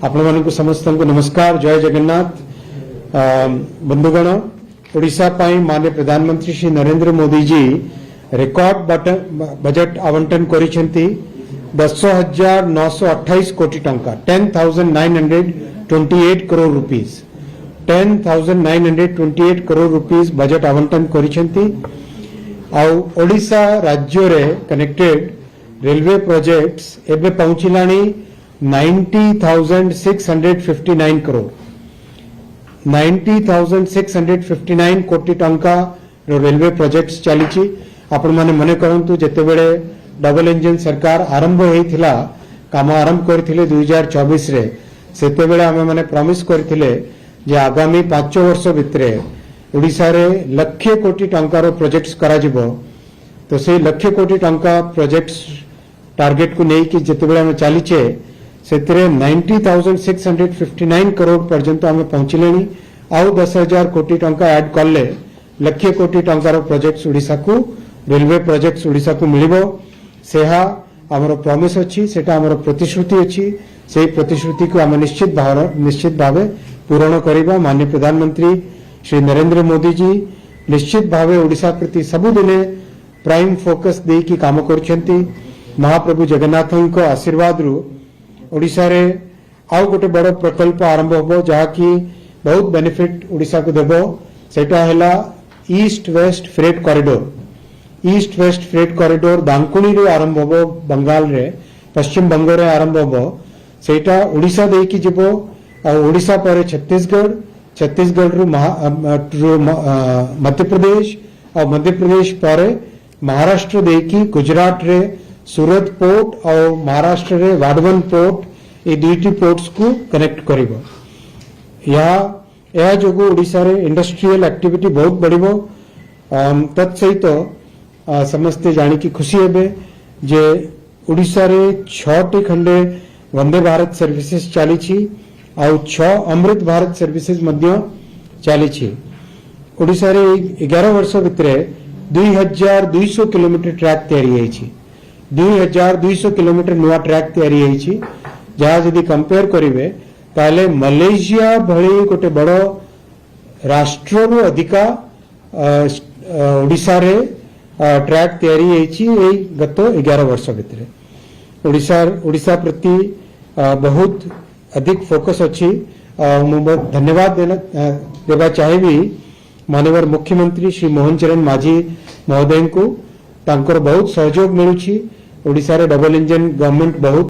आपण मानक समस्त को नमस्कार। जय जगन्नाथ। बंधुगण, ओडिशा पाई माननीय प्रधानमंत्री श्री नरेंद्र मोदी जी रेकॉर्ड बजट आवंटन करिसेंती 10,928 कोटी टंका 10,928 crore rupees 10,928 crore rupees budget आवंटन करिसेंती। ओडिशा राज्य रे कनेक्टेड रेलवे प्रोजेक्ट्स एबे पहुंचिलानी 90,659 करोड़ 90,659 कोटी टंका रेलवे प्रोजेक्ट्स चली। आपण माने मने करंतु जेते बेले डबल इंजन सरकार आरंभ होइथिला काम आरंभ करथिले 2024 रे सेते बेले आमे माने प्रॉमिस करथिले जे आगामी 5 वर्ष भितरे ओडिसा रे लाख कोटी टंका रो प्रोजेक्ट्स करा जिवो। तो से लाख कोटी टंका प्रोजेक्ट्स टारगेट को नहीं कि जेते बेले आमे चलीचे सेतरे 90,659 करोड़ पर्यंत आमे पहुंचलेनी। आउ 10,000 कोटी टंका ऐड करले लाख कोटी टंका रो प्रोजेक्ट्स ओडिसा को रेलवे प्रोजेक्ट्स ओडिसा को मिलिबो। सेहा हमर प्रॉमिस अछि, सेटा हमर प्रतिश्रुति अछि। सेही प्रतिश्रुति को आमे निश्चित भावे पूर्ण करिबा। माननीय प्रधानमंत्री श्री नरेंद्र मोदी जी निश्चित भावे ओडिसा प्रति सबु दिने प्राइम फोकस दे की काम करछंती। महाप्रभु जगन्नाथଙ୍କ आशीर्वाद रु ओडिसा रे आउ गोटे बड़ प्रकल्प आरंभ होबो जहा की बहुत बेनिफिट ओडिसा को देबो। सेटा हैला east west freight corridor. East west freight corridor Dankuni रे आरंभ होबो, बंगाल रे पश्चिम बंग रे आरंभ होबो। सेटा ओडिसा दे की जिवो आ ओडिसा पर छत्तीसगढ़, छत्तीसगढ़ रु मध्य प्रदेश और मध्य प्रदेश पर महाराष्ट्र दे की गुजरात रे सूरत पोर्ट और महाराष्ट्र रे वाडवन पोर्ट ये दुईटी पोर्ट्स को कनेक्ट करिवो। या जोगु ओडिसा रे इंडस्ट्रियल एक्टिविटी बहुत बढ़िवो। तत्सहित समस्ते जानी की खुशी हेबे जे ओडिसा रे 6टी खंडे वंदे भारत सर्विसेज चली छी और 6 अमृत भारत सर्विसेज मध्य चली छी। ओडिसा रे 11 वर्ष भितरे 2,200 किलोमीटर ट्रैक तैयारी होई छी। 2,200 किलोमीटर नुआ ट्रैक तैयारी होई छी। जहाँ यदि कंपेयर करिवे ताले मलेशिया भली गोटे बड़ राष्ट्र रु अधिका ओडिसा रे ट्रैक तैयारी होईची गत 11 वर्ष भितर। ओडिसा प्रति बहुत अधिक फोकस अच्छी। धन्यवाद देवा चाहिए माननीय मुख्यमंत्री श्री मोहन चरण माझी महोदय को। तांकर बहुत सहयोग मिलुची। ओडिसा रे डबल इंजन गवर्नमेंट बहुत